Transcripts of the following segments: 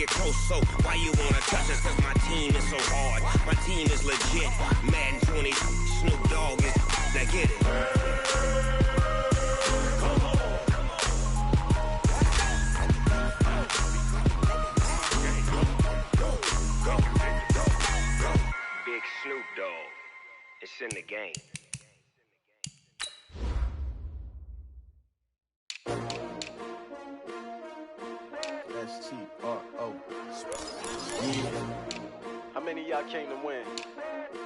get close, so why you wanna touch us? Cause my team is so hard. My team is legit. Madden 20, Snoop Dogg is, now get it. Big Snoop Dogg. It's in the game. S-T-R-O. Yeah. How many of y'all came to win?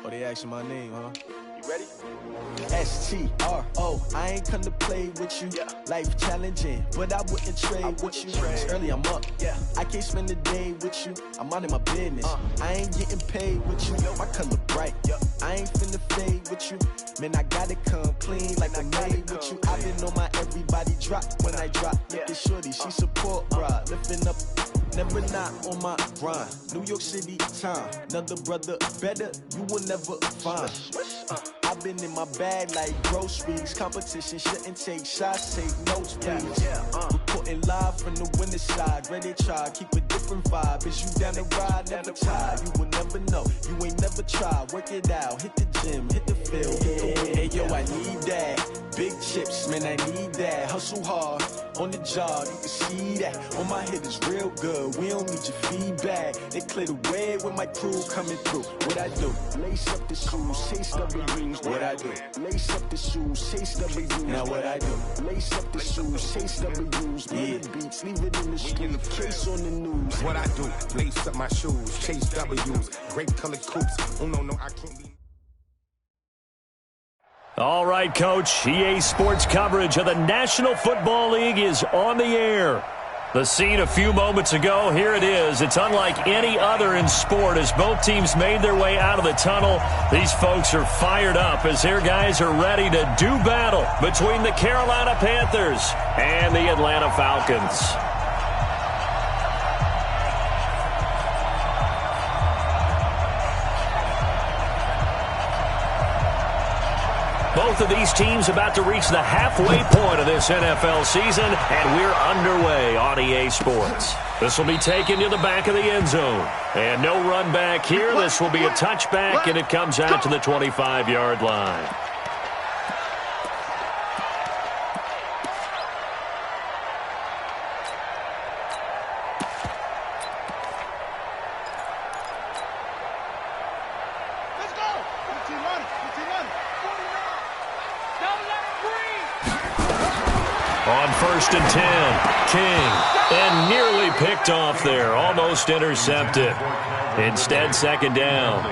Oh, they asking my name, huh? You ready? S-T-R-O. I ain't come to play with you. Yeah. Life challenging, but I wouldn't trade with you. It's early, I'm up. Yeah. I can't spend the day with you. I'm minding my business. I ain't getting paid with you. My color bright. I ain't finna fade with you. Man, I gotta come clean like I made with you. I've been on my everybody drop when I drop. Look at shorty, she support ride. Lifting up, never not on my grind. New York City time. Another brother better, you will never find. I've been in my bag like groceries. Competition shouldn't take shots, take notes, please. Reporting live from the winter side. Ready to try, keep a different vibe. Is you down the ride, never tired. You will never know, you ain't never tried. Work it out, hit the gym, hit the field. Hey yo, I need that. Big chips, man, I need that. Hustle hard, on the job, you can see that. On my head is real good, we don't need your feedback. They clear the way with my crew coming through. What I do? Lace up the shoes, chase W's. What I do? Lace up the shoes, chase W's. Now what I do? Lace up the shoes, chase W's. Yeah. Beats, leave it in the street, case on the news. What I do? Lace up my shoes, chase W's. Grape colored coops. Oh no, I can't be. All right, Coach. EA Sports coverage of the National Football League is on the air. The scene a few moments ago, here it is. It's unlike any other in sport as both teams made their way out of the tunnel. These folks are fired up as their guys are ready to do battle between the Carolina Panthers and the Atlanta Falcons. Both of these teams about to reach the halfway point of this NFL season, and we're underway on EA Sports. This will be taken to the back of the end zone. And no run back here. This will be a touchback, and it comes out to the 25-yard line. On 1st and 10, King, and nearly picked off there, almost intercepted. Instead, 2nd down.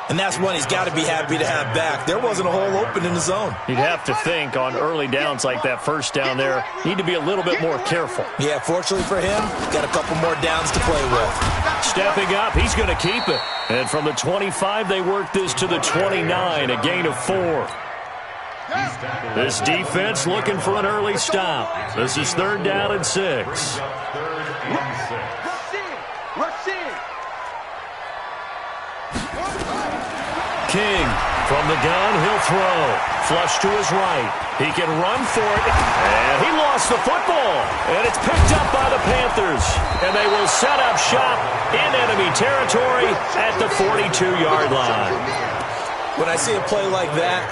And that's one he's got to be happy to have back. There wasn't a hole open in the zone. You'd have to think on early downs like that first down there, need to be a little bit more careful. Yeah, fortunately for him, got a couple more downs to play with. Stepping up, he's going to keep it. And from the 25, they work this to the 29, a gain of 4. This defense looking for an early stop. This is 3rd down and 6. King from the gun, he'll throw. Flush to his right. He can run for it. And he lost the football. And it's picked up by the Panthers. And they will set up shop in enemy territory at the 42-yard line. When I see a play like that,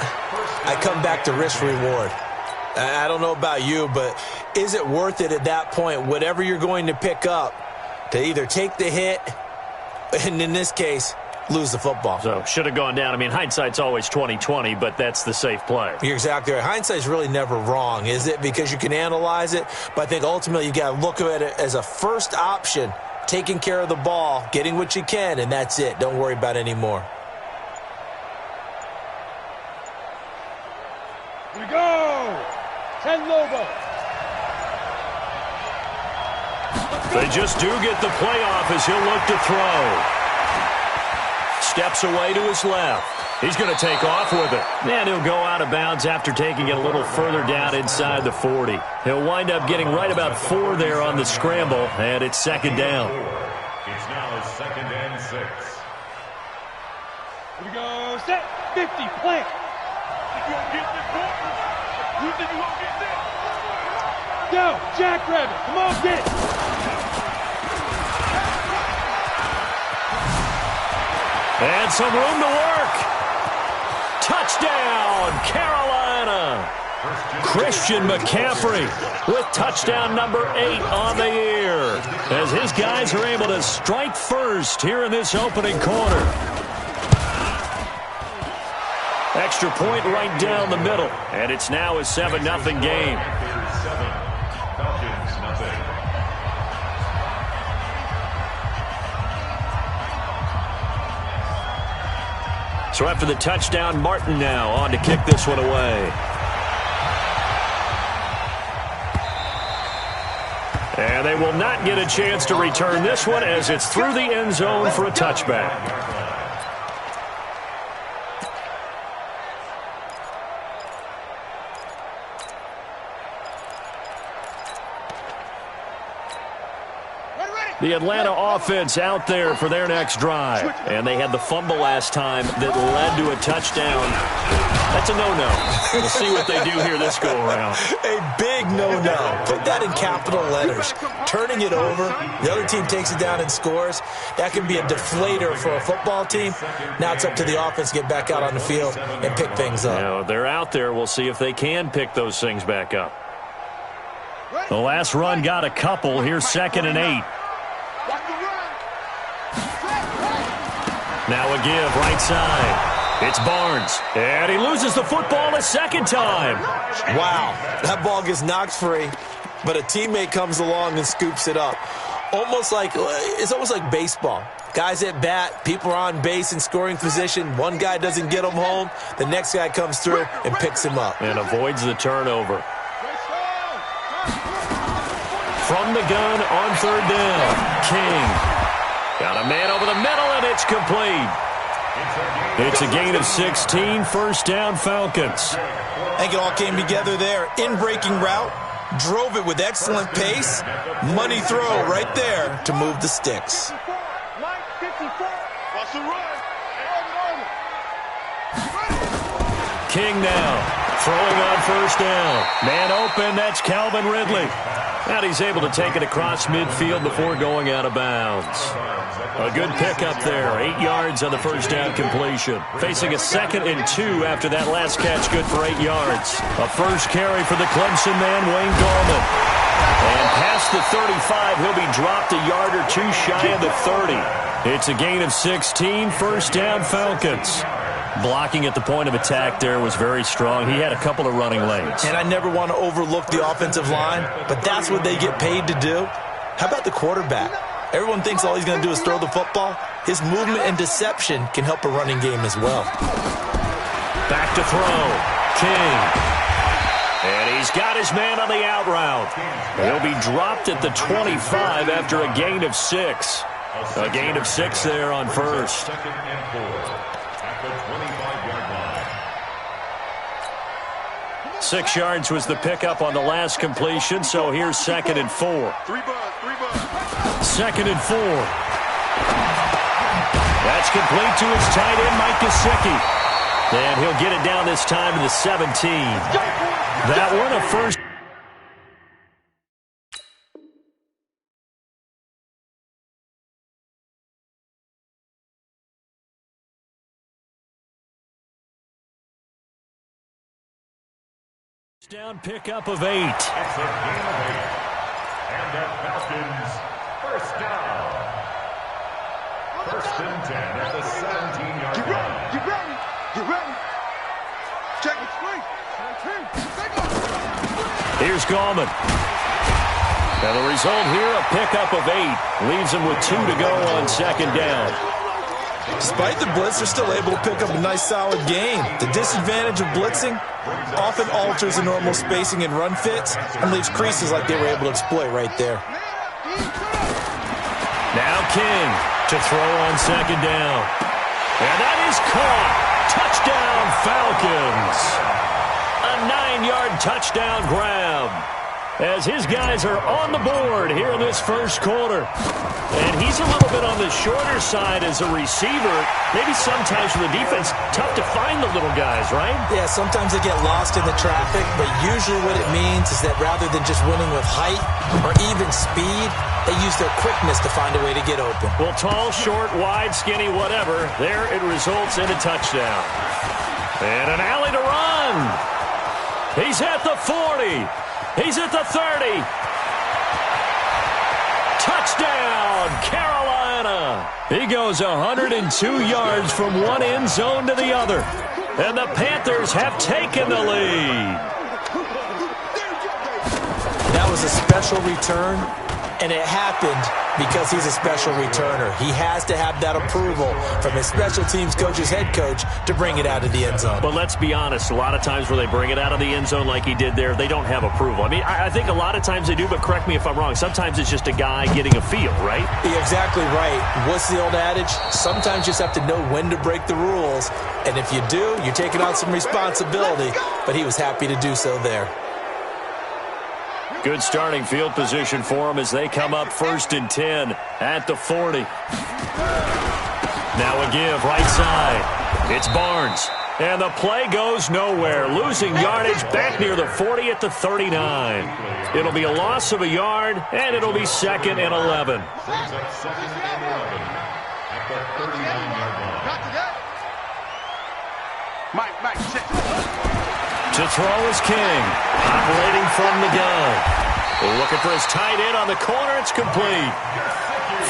I come back to risk-reward. I don't know about you, but is it worth it at that point, whatever you're going to pick up, to either take the hit, and in this case, lose the football? So, should have gone down. I mean, hindsight's always 20/20, but that's the safe play. You're exactly right. Hindsight's really never wrong, is it? Because you can analyze it, but I think ultimately you got to look at it as a first option, taking care of the ball, getting what you can, and that's it. Don't worry about it anymore. Here we go! 10 Lobo. They just do get the play off as he'll look to throw. Steps away to his left. He's going to take off with it. And he'll go out of bounds after taking it a little further down inside the 40. He'll wind up getting right about 4 there on the scramble, and it's 2nd down. It's now 2nd and 6. Here we go. Set. 50. Plant. You gonna get this, boy? You think you gonna get this? Go, Jackrabbit. Come on, get it. And some room to work. Touchdown, Carolina. Christian McCaffrey with touchdown number 8 on the year, as his guys are able to strike first here in this opening quarter. Extra point right down the middle, and it's now a 7-0 game. So after the touchdown, Martin now on to kick this one away. And they will not get a chance to return this one as it's through the end zone for a touchback. The Atlanta offense out there for their next drive. And they had the fumble last time that led to a touchdown. That's a no-no. We'll see what they do here this go-around. A big no-no. Put that in capital letters. Turning it over, the other team takes it down and scores. That can be a deflator for a football team. Now it's up to the offense to get back out on the field and pick things up. Now, they're out there. We'll see if they can pick those things back up. The last run got a couple. Here's 2nd and 8. Now a give, right side. It's Barnes. And he loses the football a second time. Wow, that ball gets knocked free, but a teammate comes along and scoops it up. It's almost like baseball. Guys at bat, people are on base in scoring position. One guy doesn't get him home. The next guy comes through and picks him up. And avoids the turnover. From the gun on 3rd down, King. Got a man over the middle, and it's complete. It's a gain of 16, 1st down Falcons. I think it all came together there. In-breaking route, drove it with excellent pace. Money throw right there to move the sticks. King now, throwing on 1st down. Man open, that's Calvin Ridley. And he's able to take it across midfield before going out of bounds. A good pickup there, 8 yards on the 1st down completion. Facing a 2nd and 2 after that last catch, good for 8 yards. A first carry for the Clemson man, Wayne Gallman. And past the 35, he'll be dropped a yard or 2 shy of the 30. It's a gain of 16, 1st down Falcons. Blocking at the point of attack there was very strong. He had a couple of running lanes. And I never want to overlook the offensive line, but that's what they get paid to do. How about the quarterback? Everyone thinks all he's going to do is throw the football. His movement and deception can help a running game as well. Back to throw. King. And he's got his man on the out route. He'll be dropped at the 25 after a gain of 6. A gain of 6 there on 1st. 6 yards was the pickup on the last completion, so here's 2nd and 4. 2nd and 4. That's complete to his tight end, Mike Gesicki. And he'll get it down this time to the 17. That one a first. Down pickup of 8. It's a gain of 8. And the Falcons, 1st down. 1st and 10 at the 17-yard line. Get ready. Get ready. Check it straight. Here's Gallman. And the result here, a pickup of 8. Leaves him with 2 to go on 2nd down. Despite the blitz, they're still able to pick up a nice solid gain. The disadvantage of blitzing often alters the normal spacing and run fits and leaves creases like they were able to exploit right there. Now King to throw on 2nd down. And that is caught. Touchdown Falcons. A 9-yard touchdown grab. as his guys are on the board here in this first quarter. And he's a little bit on the shorter side as a receiver. Maybe sometimes for the defense, tough to find the little guys, right? Yeah, sometimes they get lost in the traffic, but usually what it means is that rather than just winning with height or even speed, they use their quickness to find a way to get open. Well, tall, short, wide, skinny, whatever, there it results in a touchdown. And an alley to run. He's at the 40. He's at the 30. Touchdown, Carolina. He goes 102 yards from one end zone to the other. And the Panthers have taken the lead. That was a special return, and it happened because he's a special returner. He has to have that approval from his special teams coach's head coach to bring it out of the end zone. But let's be honest, a lot of times where they bring it out of the end zone like he did there, they don't have approval. I mean, I think a lot of times they do, but correct me if I'm wrong. Sometimes it's just a guy getting a feel, right? You're exactly right. What's the old adage? Sometimes you just have to know when to break the rules. And if you do, you're taking on some responsibility. But he was happy to do so there. Good starting field position for them as they come up 1st and 10 at the 40. Now a give right side. It's Barnes. And the play goes nowhere. Losing yardage back near the 40 at the 39. It'll be a loss of a yard, and it'll be 2nd and 11. Brings up 2nd and 11 at the 39-yard line. Mike, sit. To throw is King, operating from the gun. Looking for his tight end on the corner. It's complete.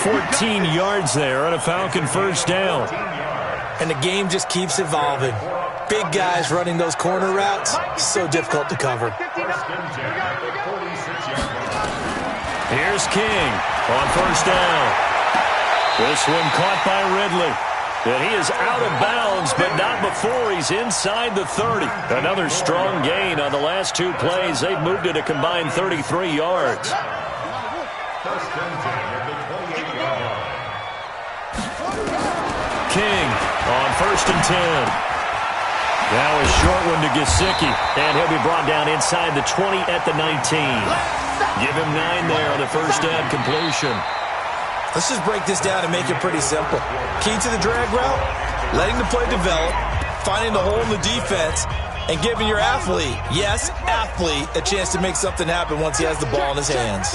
14 yards there on a Falcon first down. And the game just keeps evolving. Big guys running those corner routes, so difficult to cover. Here's King on first down. This one caught by Ridley. And he is out of bounds, but not before he's inside the 30. Another strong gain on the last two plays. They've moved it a combined 33 yards. King on 1st and 10. Now a short one to Gesicki, and he'll be brought down inside the 20 at the 19. Give him 9 there on the first down completion. Let's just break this down and make it pretty simple. Key to the drag route, letting the play develop, finding the hole in the defense, and giving your athlete, yes, athlete, a chance to make something happen once he has the ball in his hands.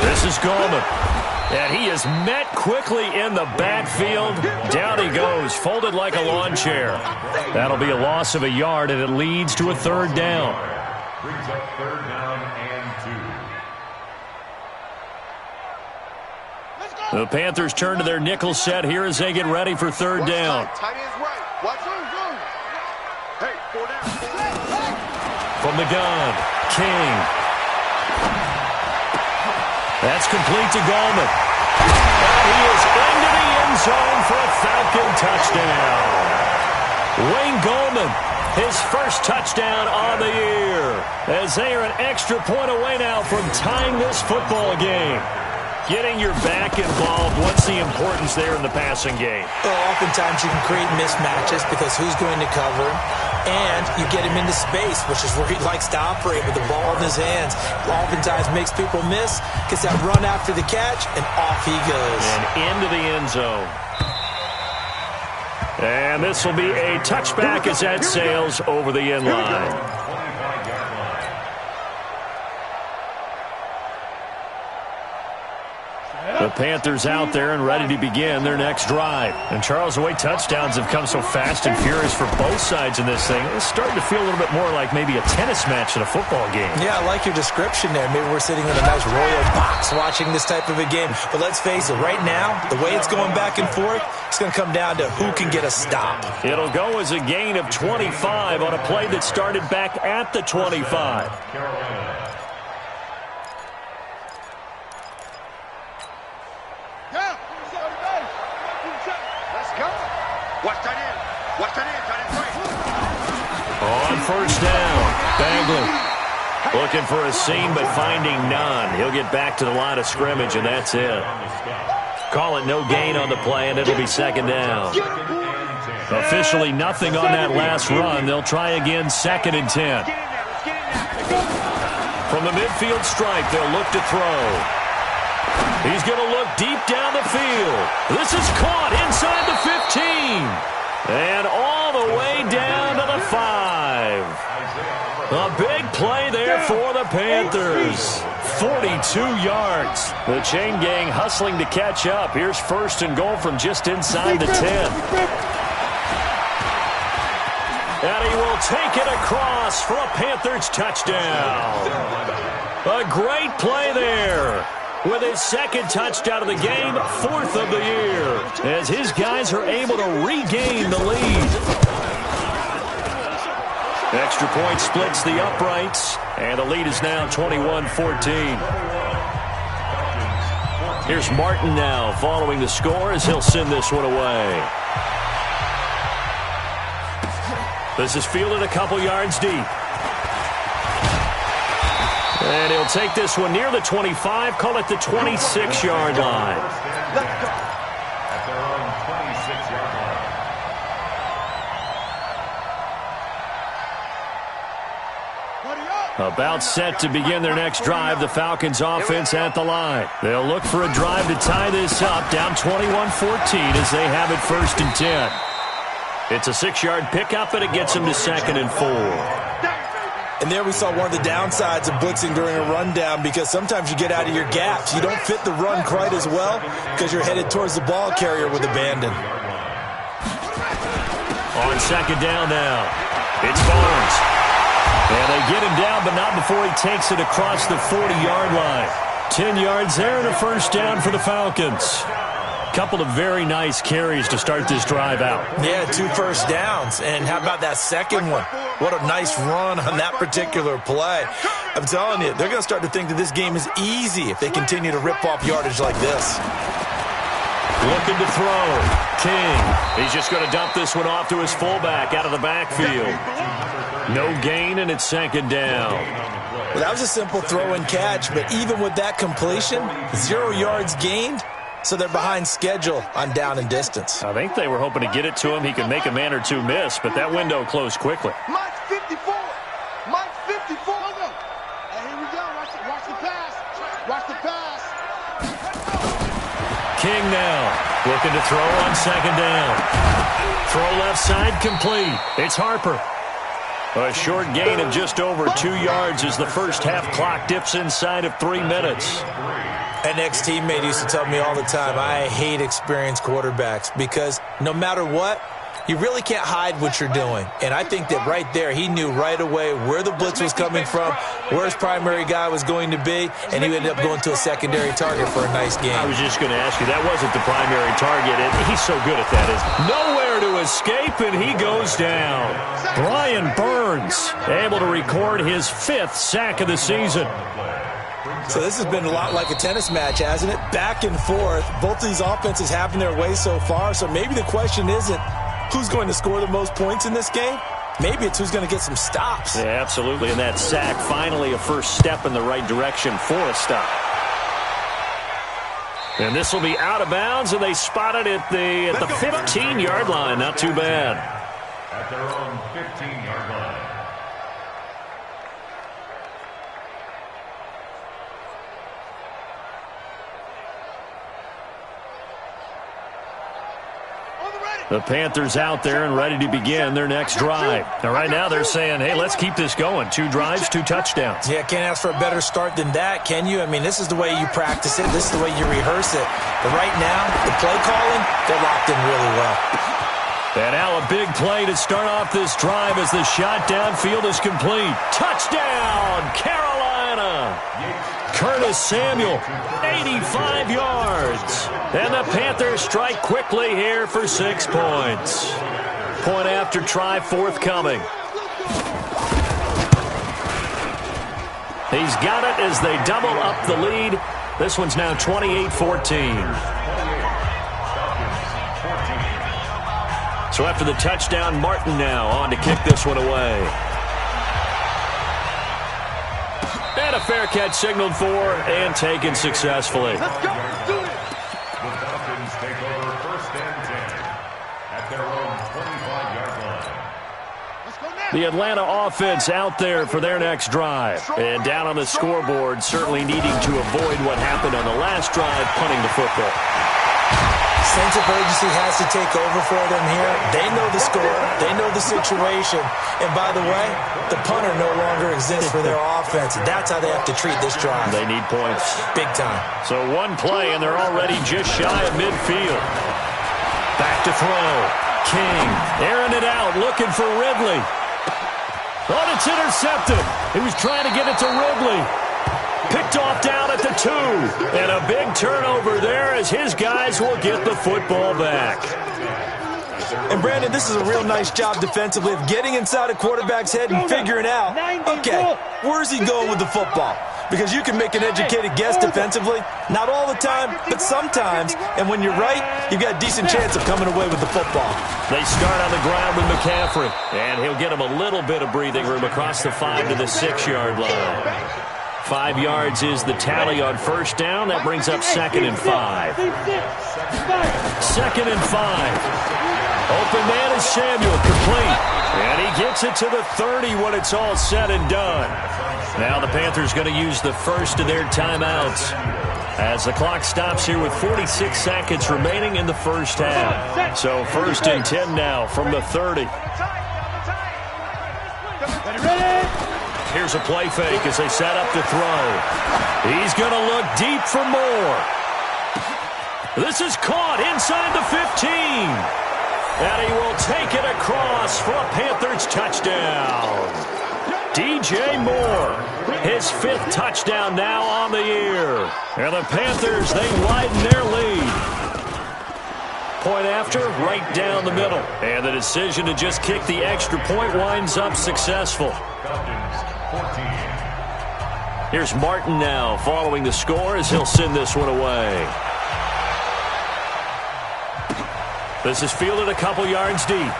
This is Goldman. And he is met quickly in the backfield. Down he goes, folded like a lawn chair. That'll be a loss of a yard, and it leads to a 3rd down. Brings up 3rd down and 2. The Panthers turn to their nickel set here as they get ready for 3rd down. Tight end's right. Watch room. Hey, 4 down. From the gun, King. That's complete to Goldman. And he is into the end zone for a Falcon touchdown. Wayne Goldman, his first touchdown on the year, as they are an extra point away now from tying this football game. Getting your back involved, what's the importance there in the passing game? Well, oftentimes you can create mismatches because who's going to cover him, and you get him into space, which is where he likes to operate with the ball in his hands. Oftentimes makes people miss, gets that run after the catch, and off he goes. And into the end zone. And this will be a touchback as that sails over the end line. The Panthers out there and ready to begin their next drive. And Charles, the way touchdowns have come so fast and furious for both sides in this thing, it's starting to feel a little bit more like maybe a tennis match in a football game. Yeah, I like your description there. Maybe we're sitting in a nice royal box watching this type of a game. But let's face it, right now, the way it's going back and forth, it's going to come down to who can get a stop. It'll go as a gain of 25 on a play that started back at the 25. On first down, Bagley looking for a seam but finding none. He'll get back to the line of scrimmage, and that's it. Call it no gain on the play, and it'll be 2nd down. Officially nothing on that last run. They'll try again, 2nd and 10. From the midfield stripe, they'll look to throw. He's going to look deep down the field. This is caught inside the 15. And all the way down to the 5. A big play there for the Panthers. 42 yards. The chain gang hustling to catch up. Here's first and goal from just inside the 10. And he will take it across for a Panthers touchdown. A great play there. With his second touchdown of the game, 4th of the year, as his guys are able to regain the lead. Extra point splits the uprights, and the lead is now 21-14. Here's Martin now following the score as he'll send this one away. This is fielded a couple yards deep. And he'll take this one near the 25, call it the 26-yard line. At their own 26-yard line. About set to begin their next drive, the Falcons offense at the line. They'll look for a drive to tie this up, down 21-14 as they have it 1st and 10. It's a 6-yard pickup, and it gets them to 2nd and 4. And there we saw one of the downsides of blitzing during a rundown, because sometimes you get out of your gaps. You don't fit the run quite as well because you're headed towards the ball carrier with abandon. On 2nd down now, it's Barnes. And they get him down, but not before he takes it across the 40-yard line. 10 yards there and a 1st down for the Falcons. Couple of very nice carries to start this drive out. Yeah, 2 first downs. And how about that second one? What a nice run on that particular play. I'm telling you, they're going to start to think that this game is easy if they continue to rip off yardage like this. Looking to throw. King. He's just going to dump this one off to his fullback out of the backfield. No gain, and it's 2nd down. Well, that was a simple throw and catch, but even with that completion, 0 yards gained. So they're behind schedule on down and distance. I think they were hoping to get it to him. He could make a man or two miss, but that window closed quickly. Mike 54. Mike 54. And here we go. Watch the pass. Watch the pass. King now looking to throw on 2nd down. Throw left side complete. It's Harper. A short gain of just over 2 yards as the first half clock dips inside of 3 minutes. An ex-teammate used to tell me all the time, I hate experienced quarterbacks because no matter what, you really can't hide what you're doing. And I think that right there, he knew right away where the blitz was coming from, where his primary guy was going to be, and he ended up going to a secondary target for a nice game. I was just going to ask you, that wasn't the primary target, and he's so good at that. Nowhere to escape, and he goes down. Brian Burns able to record his 5th sack of the season. So this has been a lot like a tennis match, hasn't it? Back and forth. Both of these offenses having their way so far. So maybe the question isn't who's going to score the most points in this game. Maybe it's who's going to get some stops. Yeah, absolutely. And that sack, finally a first step in the right direction for a stop. And this will be out of bounds, and they spot it at the 15-yard line. Not too bad. At their own 15-yard line. The Panthers out there and ready to begin their next drive. Now, right now they're saying, hey, let's keep this going. 2 drives, 2 touchdowns. Yeah, can't ask for a better start than that, can you? I mean, this is the way you practice it. This is the way you rehearse it. But right now, the play calling, they're locked in really well. And now a big play to start off this drive as the shot downfield is complete. Touchdown, Carolina! Curtis Samuel, 85 yards. And the Panthers strike quickly here for 6 points. Point after try forthcoming. He's got it as they double up the lead. This one's now 28-14. So after the touchdown, Martin now on to kick this one away. And a fair catch signaled for and taken successfully. Let's go. Let's do it. The Falcons take over 1st and 10 at their own 25-yard line. Let's go now. The Atlanta offense out there for their next drive. And down on the scoreboard, certainly needing to avoid what happened on the last drive, punting the football. Sense of urgency has to take over for them here. They know the score. They know the situation. And by the way, the punter no longer exists for their offense. That's how they have to treat this drive. They need points. Big time. So one play, and they're already just shy of midfield. Back to throw. King airing it out, looking for Ridley. Oh, it's intercepted. He was trying to get it to Ridley. Picked off down at the 2. And a big turnover there as his guys will get the football back. And, Brandon, this is a real nice job defensively of getting inside a quarterback's head and figuring out, okay, where's he going with the football? Because you can make an educated guess defensively. Not all the time, but sometimes. And when you're right, you've got a decent chance of coming away with the football. They start on the ground with McCaffrey. And he'll get him a little bit of breathing room across the 5 to the 6-yard line. 5 yards is the tally on first down. That brings up 2nd and 5. 2nd and 5. Open man is Samuel, complete. And he gets it to the 30 when it's all said and done. Now the Panthers going to use the first of their timeouts as the clock stops here with 46 seconds remaining in the first half. So 1st and 10 now from the 30. Here's a play fake as they set up to throw. He's going to look deep for more. This is caught inside the 15. And he will take it across for a Panthers touchdown. DJ Moore, his 5th touchdown now on the year. And the Panthers, they widen their lead. Point after, right down the middle. And the decision to just kick the extra point winds up successful. Here's Martin now following the score as he'll send this one away. This is fielded a couple yards deep.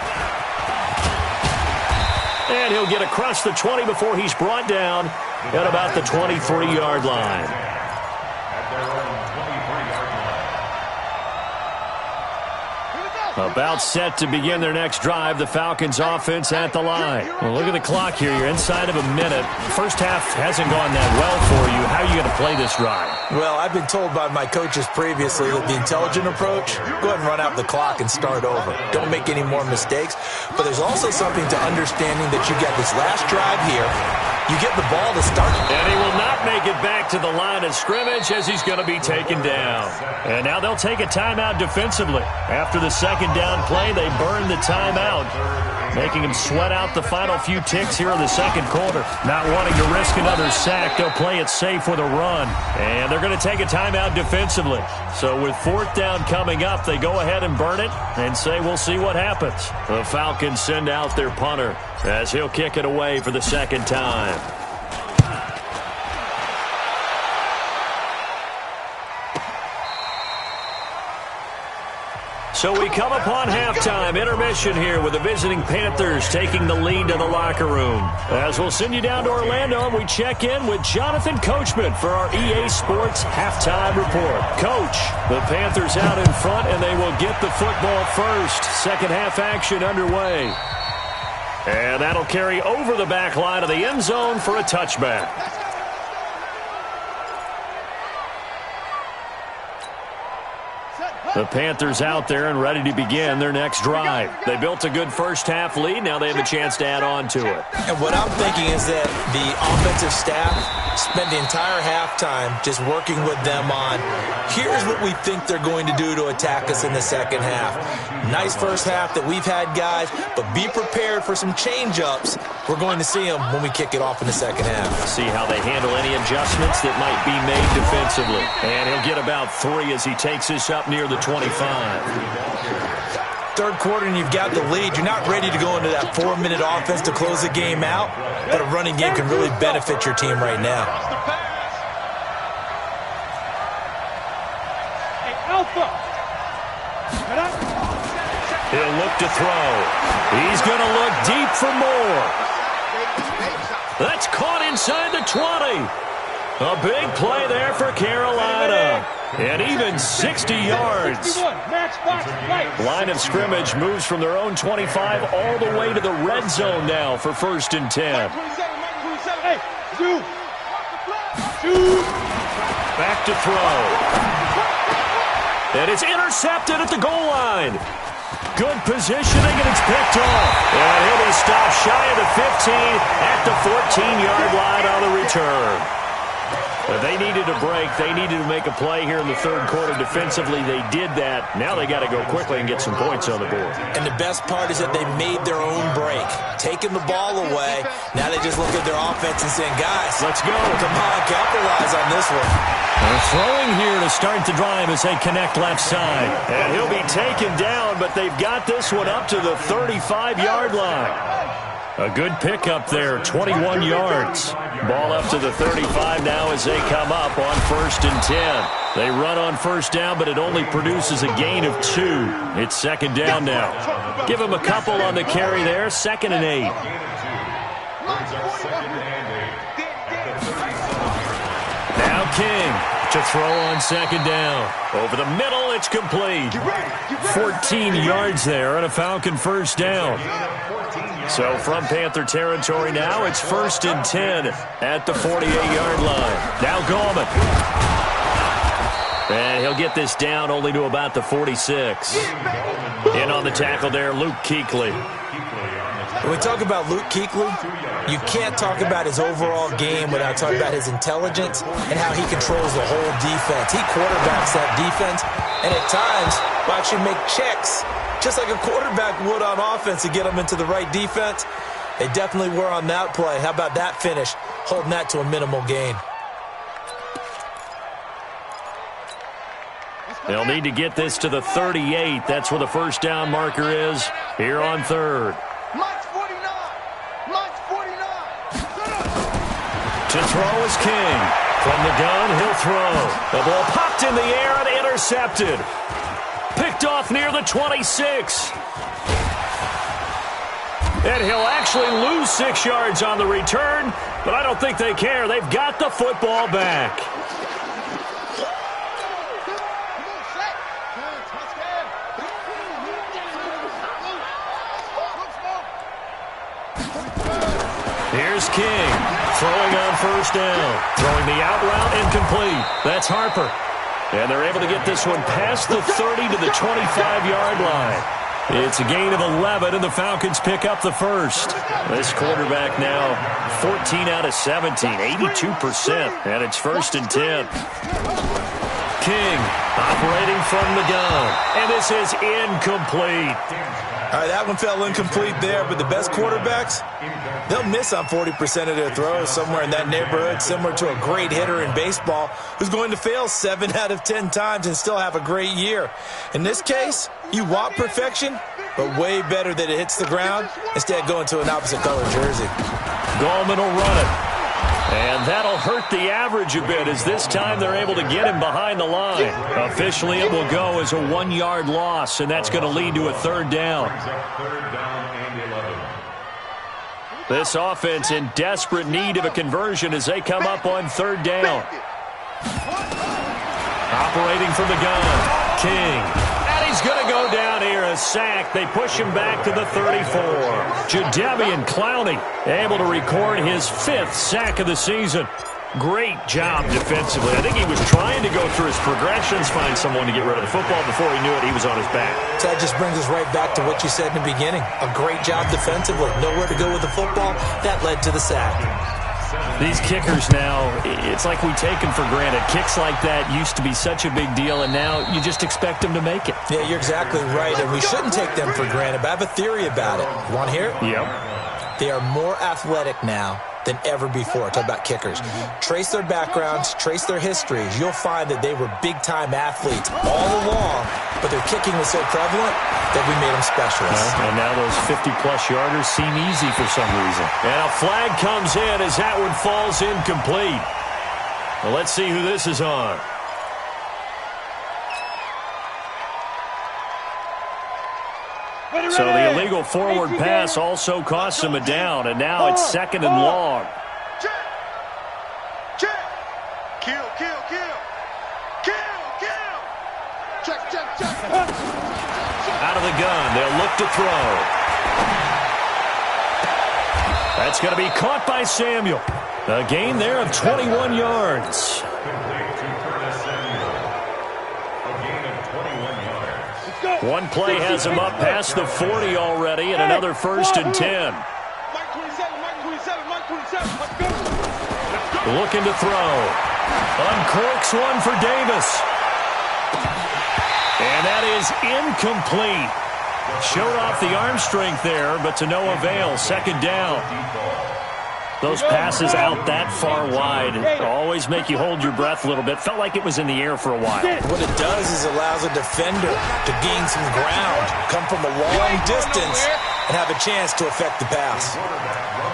And he'll get across the 20 before he's brought down at about the 23-yard line. About set to begin their next drive, the Falcons offense at the line. Well, look at the clock here. You're inside of a minute. First half hasn't gone that well for you. How are you going to play this drive? Well, I've been told by my coaches previously that the intelligent approach, go ahead and run out the clock and start over. Don't make any more mistakes. But there's also something to understanding that you get this last drive here. You get the ball to start. And he will not make it back to the line of scrimmage as he's going to be taken down. And now they'll take a timeout defensively. After the second down play, they burn the timeout, making him sweat out the final few ticks here in the second quarter. Not wanting to risk another sack, they'll play it safe with a run. And they're going to take a timeout defensively. So with 4th down coming up, they go ahead and burn it and say we'll see what happens. The Falcons send out their punter as he'll kick it away for the second time. So we come upon halftime, intermission here with the visiting Panthers taking the lead to the locker room. As we'll send you down to Orlando, and we check in with Jonathan Coachman for our EA Sports Halftime Report. Coach, the Panthers out in front, and they will get the football first. Second half action underway. And that'll carry over the back line of the end zone for a touchback. The Panthers out there and ready to begin their next drive. They built a good first half lead. Now they have a chance to add on to it. And what I'm thinking is that the offensive staff spent the entire halftime just working with them on, here's what we think they're going to do to attack us in the second half. Nice first half that we've had, guys, but be prepared for some change-ups. We're going to see them when we kick it off in the second half. See how they handle any adjustments that might be made defensively. And he'll get about 3 as he takes this up near the 25. Third quarter and you've got the lead. You're not ready to go into that 4-minute offense to close the game out, but a running game can really benefit your team right now. Hey, Alpha. He'll look to throw. He's going to look deep for more. That's caught inside the 20. A big play there for Carolina. And even 60 yards. Line of scrimmage moves from their own 25 all the way to the red zone now for 1st and 10. Back to throw. And it's intercepted at the goal line. Good positioning, and it's picked off. And he'll be stopped shy of the 15 at the 14-yard line on the return. But they needed a break. They needed to make a play here in the 3rd quarter. Defensively, they did that. Now they got to go quickly and get some points on the board. And the best part is that they made their own break. Taking the ball away, now they just look at their offense and saying, guys, let's go. Come on, capitalize on this one. They're throwing here to start the drive as they connect left side. And he'll be taken down, but they've got this one up to the 35-yard line. A good pickup there, 21 yards. Ball up to the 35 now as they come up on 1st and 10. They run on 1st down, but it only produces a gain of 2. It's 2nd down now. Give them a couple on the carry there, 2nd and 8. Now King to throw on 2nd down. Over the middle, it's complete. 14 yards there on a Falcon 1st down. So from Panther territory now, it's 1st and 10 at the 48-yard line. Now Gallman. And he'll get this down only to about the 46. In on the tackle there, Luke Kuechly. When we talk about Luke Kuechly, you can't talk about his overall game without talking about his intelligence and how he controls the whole defense. He quarterbacks that defense, and at times will actually make checks, just like a quarterback would on offense to get them into the right defense. They definitely were on that play. How about that finish, holding that to a minimal gain? They'll need to get this to the 38. That's where the 1st down marker is here on 3rd. To throw is King. From the gun, he'll throw. The ball popped in the air and intercepted. Picked off near the 26. And he'll actually lose 6 yards on the return, but I don't think they care. They've got the football back. Here's King. Throwing on 1st down. Throwing the out route, incomplete. That's Harper. And they're able to get this one past the 30 to the 25-yard line. It's a gain of 11, and the Falcons pick up the 1st. This quarterback now 14 out of 17, 82%. And it's 1st and 10. King operating from the gun. And this is incomplete. All right, that one fell incomplete there, but the best quarterbacks, they'll miss on 40% of their throws, somewhere in that neighborhood, similar to a great hitter in baseball who's going to fail 7 out of 10 times and still have a great year. In this case, you want perfection, but way better that it hits the ground instead of going to an opposite color jersey. Gallman will run it. And that'll hurt the average a bit as this time they're able to get him behind the line. Officially, it will go as a 1-yard loss, and that's going to lead to a 3rd down. This offense in desperate need of a conversion as they come up on 3rd down. Operating from the gun, King. And he's going to go down here, a sack. They push him back to the 34. Jadeveon Clowney able to record his 5th sack of the season. Great job defensively. I think he was trying to go through his progressions, find someone to get rid of the football. Before he knew it, he was on his back. So that just brings us right back to what you said in the beginning. A great job defensively. Nowhere to go with the football. That led to the sack. These kickers now, it's like we take them for granted. Kicks like that used to be such a big deal, and now you just expect them to make it. Yeah, you're exactly right, and we shouldn't take them for granted, but I have a theory about it. You want to hear it? Yep. They are more athletic now than ever before. Talk about kickers. Trace their backgrounds, trace their histories. You'll find that they were big-time athletes all along, but their kicking was so prevalent that we made them specialists. And now those 50-plus yarders seem easy for some reason. And a flag comes in as that one falls incomplete. Well, let's see who this is on. So the illegal forward pass also costs him a down, and now it's 2nd and long. Check. Kill. Out of the gun, they'll look to throw. That's going to be caught by Samuel. A gain there of 21 yards. One play has him up past the 40 already, and another 1st and 10. Looking to throw. Uncorks one for Davis. And that is incomplete. Showed off the arm strength there, but to no avail. 2nd down. Those passes out that far wide always make you hold your breath a little bit. Felt like it was in the air for a while. What it does is allows a defender to gain some ground, come from a long distance, and have a chance to affect the pass.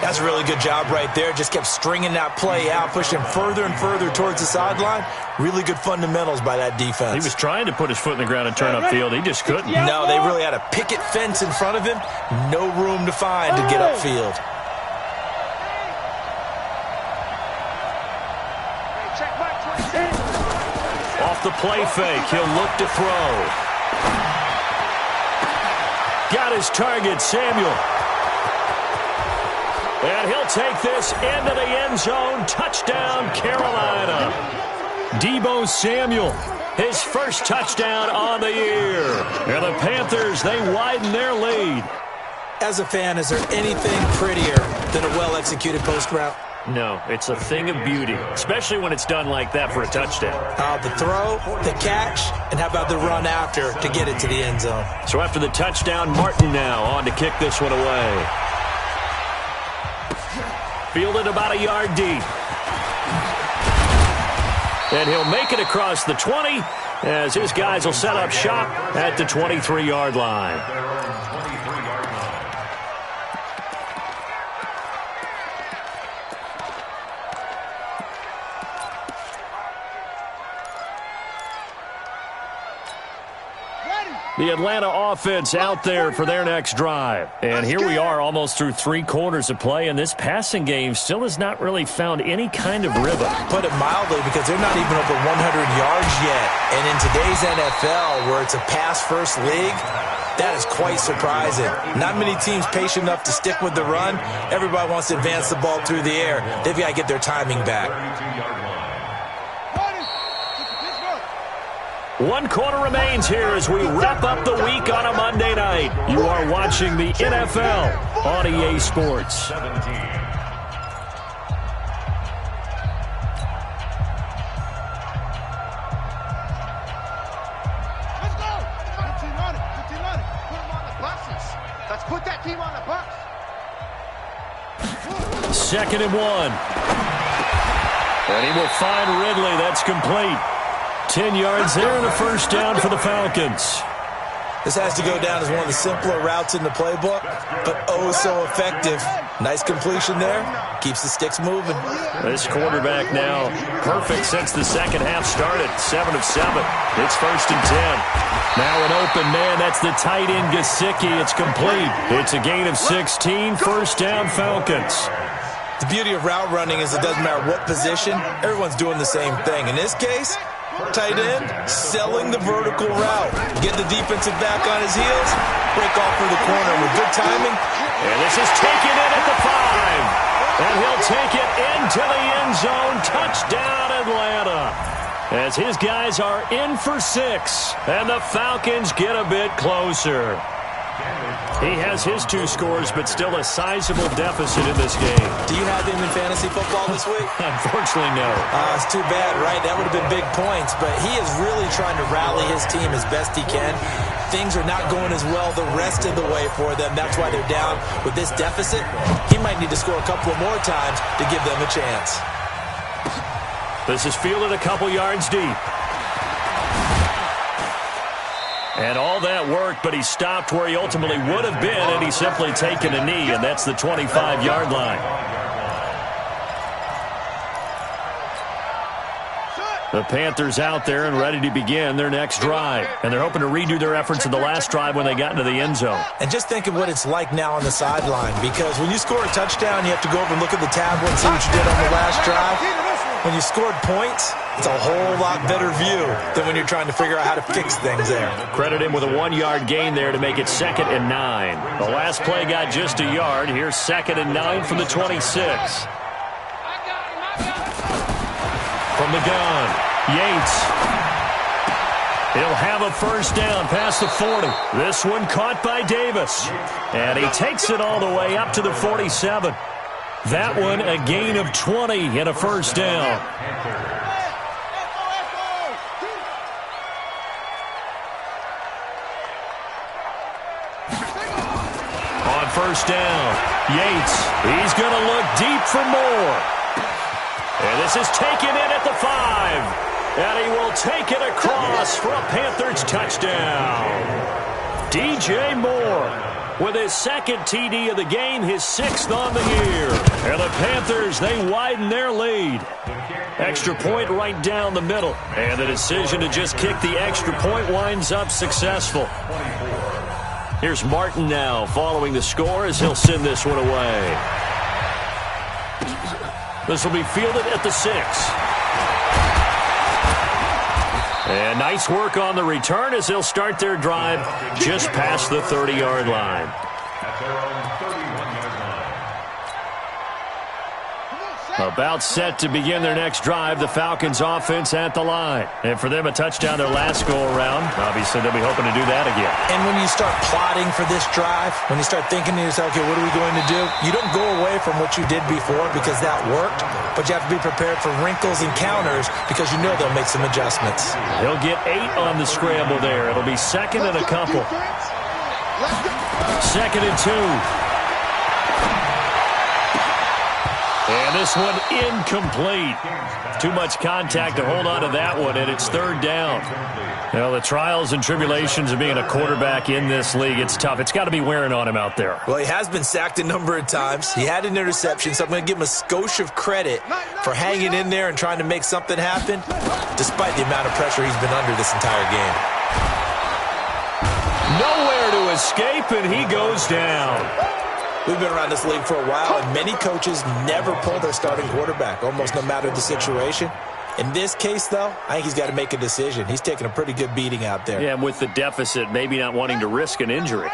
That's a really good job right there. Just kept stringing that play out, pushing further and further towards the sideline. Really good fundamentals by that defense. He was trying to put his foot in the ground and turn upfield. He just couldn't. No, they really had a picket fence in front of him. No room to find to get upfield. Off the play fake, he'll look to throw. Got his target, Samuel. And he'll take this into the end zone. Touchdown, Carolina. Deebo Samuel, his first touchdown on the year. And the Panthers, they widen their lead. As a fan, is there anything prettier than a well-executed post route? No, it's a thing of beauty, especially when it's done like that for a touchdown. The throw, the catch, and how about the run after to get it to the end zone? So after the touchdown, Martin now on to kick this one away. Fielded about a yard deep. And he'll make it across the 20 as his guys will set up shop at the 23-yard line. The Atlanta offense out there for their next drive. And here we are almost through 3 quarters of play, and this passing game still has not really found any kind of rhythm. Put it mildly, because they're not even over 100 yards yet. And in today's NFL, where it's a pass-first league, that is quite surprising. Not many teams patient enough to stick with the run. Everybody wants to advance the ball through the air. They've got to get their timing back. 1 quarter remains here as we wrap up the week on a Monday night. You are watching the NFL on EA Sports. 17. Let's go! 15 on it. Put them on the buses. Let's put that team on the bus. 2nd and 1. And he will find Ridley. That's complete. 10 yards there and a first down for the Falcons. This has to go down as one of the simpler routes in the playbook, but oh so effective. Nice completion there. Keeps the sticks moving. This quarterback now perfect since the second half started. 7 of 7. It's 1st and 10. Now an open man. That's the tight end Gesicki. It's complete. It's a gain of 16. First down Falcons. The beauty of route running is it doesn't matter what position. Everyone's doing the same thing. In this case, tight end selling the vertical route. Get the defensive back on his heels. Break off for the corner with good timing. And this is taken in at the 5. And he'll take it into the end zone. Touchdown, Atlanta. As his guys are in for 6. And the Falcons get a bit closer. He has his 2 scores, but still a sizable deficit in this game. Do you have him in fantasy football this week? Unfortunately, no. It's too bad, right? That would have been big points, but he is really trying to rally his team as best he can. Things are not going as well the rest of the way for them. That's why they're down with this deficit. He might need to score a couple of more times to give them a chance. This is fielded a couple yards deep. And all that worked, but he stopped where he ultimately would have been, and he's simply taken a knee, and that's the 25-yard line. The Panthers out there and ready to begin their next drive. And they're hoping to redo their efforts in the last drive when they got into the end zone. And just think of what it's like now on the sideline, because when you score a touchdown, you have to go over and look at the tablet and see what you did on the last drive. when you scored points, it's a whole lot better view than when you're trying to figure out how to fix things there. Credit him with a 1-yard gain there to make it 2nd and 9. The last play got just a yard. Here's 2nd and 9 from the 26. From the gun, Yates. He'll have a first down past the 40. This one caught by Davis. And he takes it all the way up to the 47. That one a gain of 20 and a first down. On first down, Yates. He's going to look deep for more. And this is taken in at the 5. And he will take it across for a Panthers touchdown. DJ Moore with his 2nd TD of the game, his 6th on the year. And the Panthers, they widen their lead. Extra point right down the middle. And the decision to just kick the extra point winds up successful. Here's Martin now following the score as he'll send this one away. This will be fielded at the 6. And nice work on the return as they'll start their drive just past the 30-yard line. About set to begin their next drive, the Falcons offense at the line. And for them, a touchdown their last go-around. Obviously, they'll be hoping to do that again. And when you start plotting for this drive, when you start thinking to yourself, okay, what are we going to do? You don't go away from what you did before because that worked, but you have to be prepared for wrinkles and counters because you know they'll make some adjustments. He'll get 8 on the scramble there. It'll be 2nd and a couple. 2nd and 2. And this one incomplete. Too much contact to hold on to that one, and it's 3rd down. Well, the trials and tribulations of being a quarterback in this league, it's tough. It's got to be wearing on him out there. Well, he has been sacked a number of times. He had an interception, so I'm going to give him a skosh of credit for hanging in there and trying to make something happen, despite the amount of pressure he's been under this entire game. Nowhere to escape, and he goes down. We've been around this league for a while, and many coaches never pull their starting quarterback, almost no matter the situation. In this case, though, I think he's got to make a decision. He's taking a pretty good beating out there. Yeah, and with the deficit, maybe not wanting to risk an injury.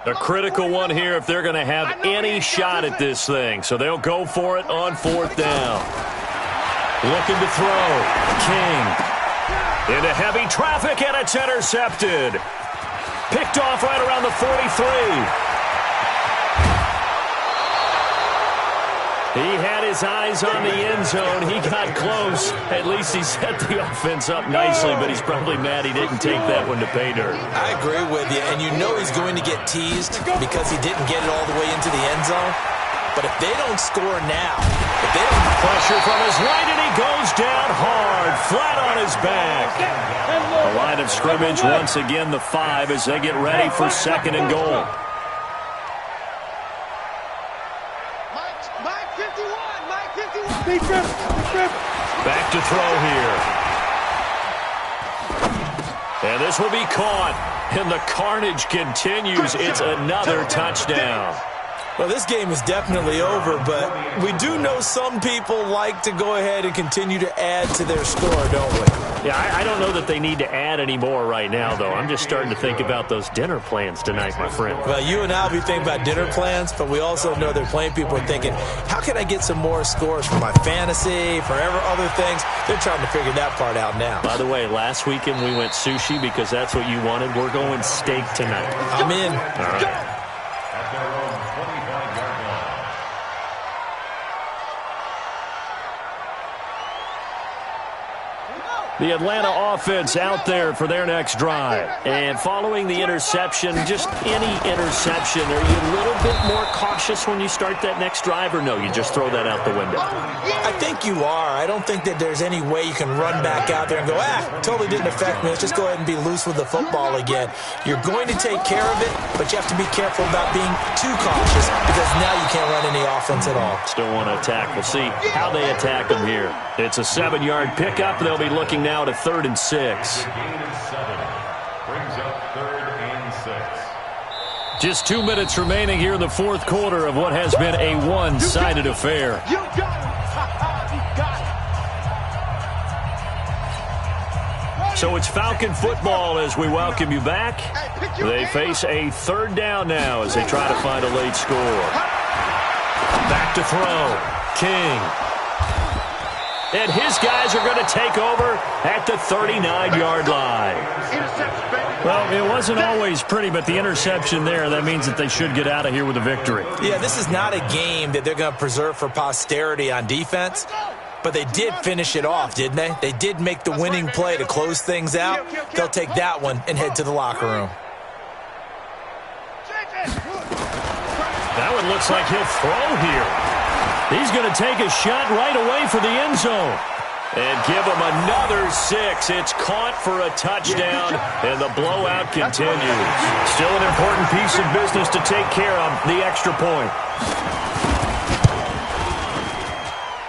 A critical one here if they're going to have any shot at this thing. So they'll go for it on 4th down. Looking to throw. King into heavy traffic, and it's intercepted. Picked off right around the 43. He had his eyes on the end zone. He got close. At least he set the offense up nicely, but he's probably mad he didn't take that one to pay dirt. I agree with you, and you know he's going to get teased because he didn't get it all the way into the end zone. But if they don't score now, if they don't... Pressure from his right, and he goes down hard, flat on his back. The line of scrimmage, once again, the 5 as they get ready for 2nd and goal. Back to throw here. And this will be caught. And the carnage continues. It's another touchdown. Well, this game is definitely over, but we do know some people like to go ahead and continue to add to their score, don't we? Yeah, I don't know that they need to add any more right now, though. I'm just starting to think about those dinner plans tonight, my friend. Well, you and I will be thinking about dinner plans, but we also know there are plenty of people thinking, how can I get some more scores for my fantasy, for other things? They're trying to figure that part out now. By the way, last weekend we went sushi because that's what you wanted. We're going steak tonight. I'm in. All right. The Atlanta offense out there for their next drive. And following the interception, just any interception, are you a little bit more cautious when you start that next drive, or no, you just throw that out the window? I think you are. I don't think that there's any way you can run back out there and go, totally didn't affect me. Let's just go ahead and be loose with the football again. You're going to take care of it, but you have to be careful about being too cautious because now you can't run any offense at all. Still want to attack. We'll see how they attack them here. It's a 7-yard pickup. They'll be looking now to 3rd and 6. Just 2 minutes remaining here in the 4th quarter of what has been a one-sided affair. You got it. You got it. So it's Falcon football as we welcome you back. They face a third down now as they try to find a late score. Back to throw. King. And his guys are going to take over at the 39-yard line. Well, it wasn't always pretty, but the interception there, that means that they should get out of here with a victory. Yeah, this is not a game that they're going to preserve for posterity on defense, but they did finish it off, didn't they? They did make the winning play to close things out. They'll take that one and head to the locker room. That one looks like he'll throw here. He's going to take a shot right away for the end zone. And give him another 6. It's caught for a touchdown, and the blowout continues. Still an important piece of business to take care of, the extra point.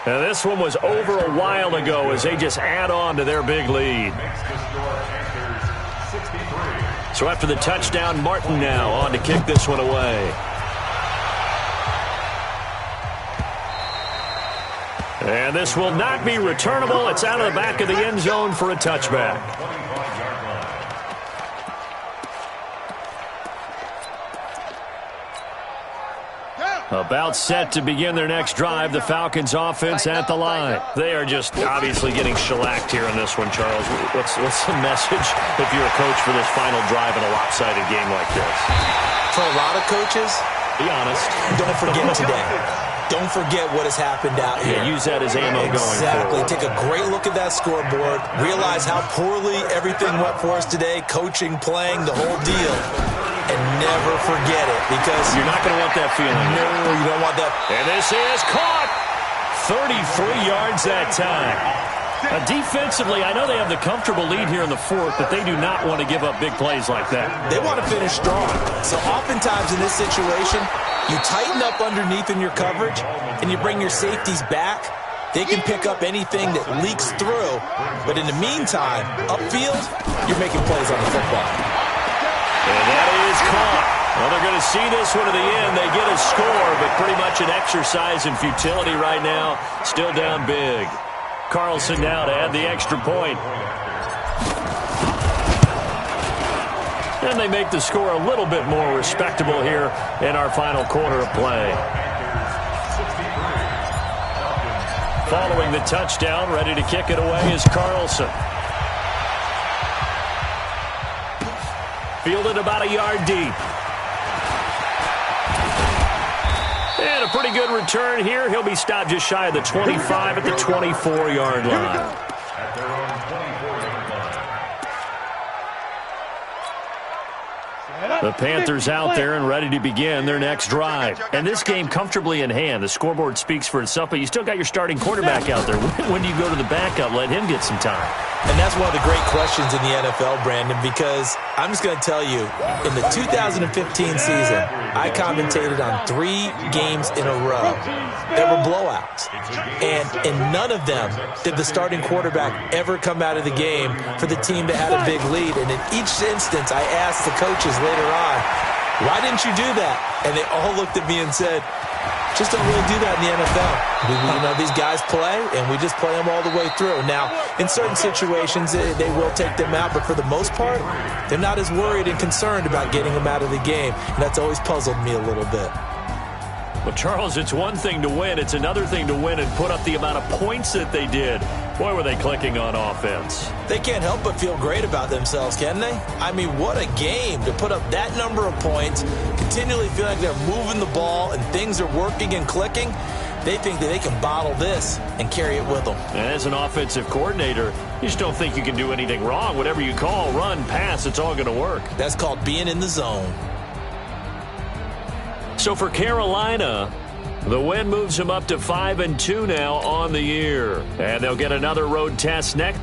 Now, this one was over a while ago as they just add on to their big lead. So after the touchdown, Martin now on to kick this one away. And this will not be returnable. It's out of the back of the end zone for a touchback. About set to begin their next drive, the Falcons offense at the line. They are just obviously getting shellacked here in this one, Charles. What's the message if you're a coach for this final drive in a lopsided game like this? For a lot of coaches, be honest, don't forget today. Don't forget what has happened out here. Yeah, use that as ammo going forward. Exactly. Take a great look at that scoreboard. Realize how poorly everything went for us today. Coaching, playing, the whole deal. And never forget it because you're not going to want that feeling. No, you don't want that. And this is caught. 33 yards that time. Defensively, I know they have the comfortable lead here in the fourth, but they do not want to give up big plays like that. They want to finish strong. So oftentimes in this situation, you tighten up underneath in your coverage, and you bring your safeties back. They can pick up anything that leaks through. But in the meantime, upfield, you're making plays on the football. And that is caught. Well, they're going to see this one to the end. They get a score, but pretty much an exercise in futility right now. Still down big. Carlson now to add the extra point. And they make the score a little bit more respectable here in our final quarter of play. Following the touchdown, ready to kick it away is Carlson. Fielded about a yard deep. And a pretty good return here. He'll be stopped just shy of the 25 at the 24-yard line. The Panthers out there and ready to begin their next drive. And this game comfortably in hand. The scoreboard speaks for itself, but you still got your starting quarterback out there. When do you go to the backup? Let him get some time. And that's one of the great questions in the NFL, Brandon, because I'm just going to tell you, in the 2015 season, I commentated on 3 games in a row. There were blowouts. And in none of them did the starting quarterback ever come out of the game for the team that had a big lead. And in each instance, I asked the coaches later on, why didn't you do that? And they all looked at me and said, just don't really do that in the NFL. These guys play, and we just play them all the way through. Now, in certain situations, they will take them out, but for the most part, they're not as worried and concerned about getting them out of the game, and that's always puzzled me a little bit. Well, Charles, it's one thing to win. It's another thing to win and put up the amount of points that they did. Boy, were they clicking on offense. They can't help but feel great about themselves, can they? I mean, what a game to put up that number of points, continually feel like they're moving the ball and things are working and clicking. They think that they can bottle this and carry it with them. And as an offensive coordinator, you just don't think you can do anything wrong. Whatever you call, run, pass, it's all going to work. That's called being in the zone. So for Carolina, the win moves them up to 5-2 now on the year. And they'll get another road test next.